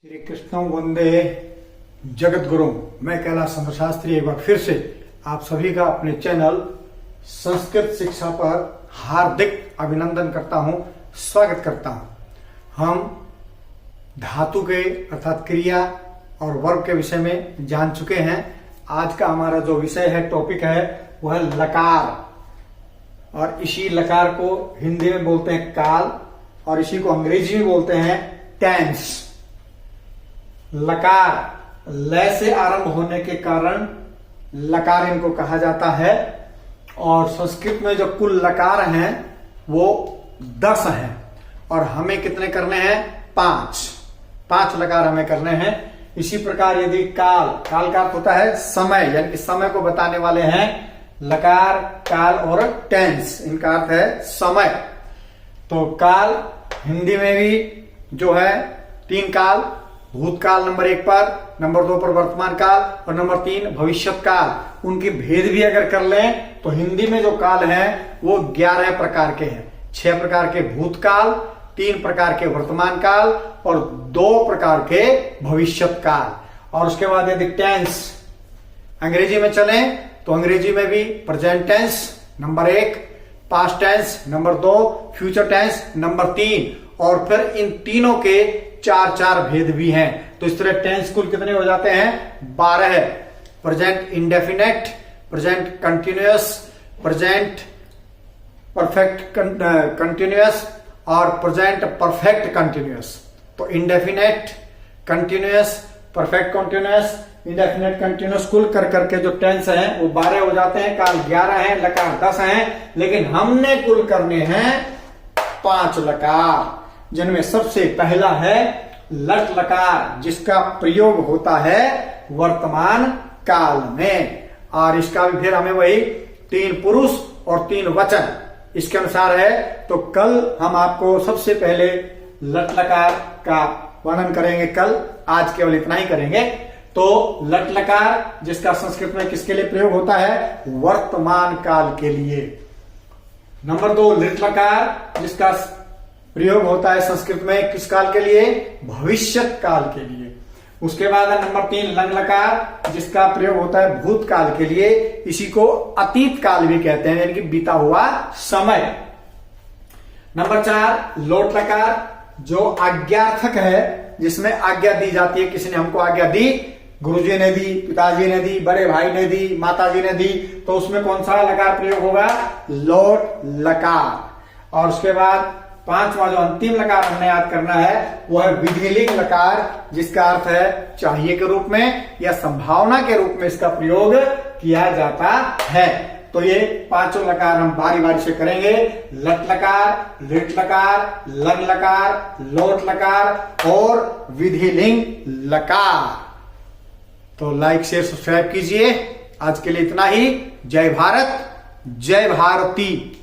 श्री कृष्ण वंदे जगत गुरु। मैं कैलाश चंद्र शास्त्री एक बार फिर से आप सभी का अपने चैनल संस्कृत शिक्षा पर हार्दिक अभिनंदन करता हूं, स्वागत करता हूं। हम धातु के अर्थात क्रिया और वर्ब के विषय में जान चुके हैं। आज का हमारा जो विषय है, टॉपिक है, वह है लकार। और इसी लकार को हिंदी में बोलते हैं काल और इसी को अंग्रेजी में बोलते हैं टेंस। लकार ल से आरंभ होने के कारण लकार इनको कहा जाता है। और संस्कृत में जो कुल लकार हैं वो 10 हैं और हमें कितने करने हैं? 5 लकार हमें करने हैं। इसी प्रकार यदि काल का अर्थ होता है समय, यानी कि समय को बताने वाले हैं लकार, काल और टेंस, इनका अर्थ है समय। तो काल हिंदी में भी जो है 3 काल, भूतकाल नंबर 1 पर, नंबर 2 पर वर्तमान काल और नंबर 3 भविष्यत काल। उनकी भेद भी अगर कर लें तो हिंदी में जो काल हैं वो 11 प्रकार के हैं। 6 प्रकार के भूतकाल, 3 प्रकार के वर्तमान काल और 2 प्रकार के भविष्यत काल। और उसके बाद यदि टेंस अंग्रेजी में चलें तो अंग्रेजी में भी present tense number 1, past tense number 2, future tense number 3 और फिर इन तीनों के 4 भेद भी हैं। तो इस तरह टेंस कुल कितने हो जाते हैं? 12 है। Present indefinite, present continuous, present perfect continuous और प्रेजेंट परफेक्ट कंटिन्यूअस। तो indefinite, continuous, perfect continuous, indefinite continuous कुल कर करके जो टेंस हैं वो 12 हो जाते हैं। काल 11 है, लकार 10 हैं, लेकिन हमने कुल करने हैं 5 लकार, जिनमें सबसे पहला है लट लकार, जिसका प्रयोग होता है वर्तमान काल में। और इसका भी फिर हमें वही 3 पुरुष और 3 वचन इसके अनुसार है। तो कल हम आपको सबसे पहले लट लकार का वर्णन करेंगे, कल, आज केवल इतना ही करेंगे। तो लट लकार जिसका संस्कृत में किसके लिए प्रयोग होता है? वर्तमान काल के लिए। नंबर 2 लिट लकार जिसका प्रयोग होता है संस्कृत में किस काल के लिए? भविष्यत काल के लिए। उसके बाद है नंबर 3 लंग लकार जिसका प्रयोग होता है भूतकाल के लिए। इसी को अतीत काल भी कहते हैं, यानी कि बीता हुआ समय। नंबर 4 लोट लकार जो आज्ञार्थक है, जिसमें आज्ञा दी जाती है, किसी ने हमको आज्ञा दी, गुरुजी ने दी, पिताजी ने दी, बड़े भाई ने दी, माताजी ने दी, तो उसमें कौन सा लकार प्रयोग होगा? लोट लकार। और उसके बाद 5वां जो अंतिम लकार हमने याद करना है वो है विधिलिंग लकार, जिसका अर्थ है चाहिए के रूप में या संभावना के रूप में इसका प्रयोग किया जाता है। तो ये 5 लकार हम बारी बारी से करेंगे। लट लकार, लिट लकार, लंग लकार, लोट लकार और विधिलिंग लकार। तो लाइक, शेयर, सब्सक्राइब कीजिए। आज के लिए इतना ही। जय भारत, जय भारती।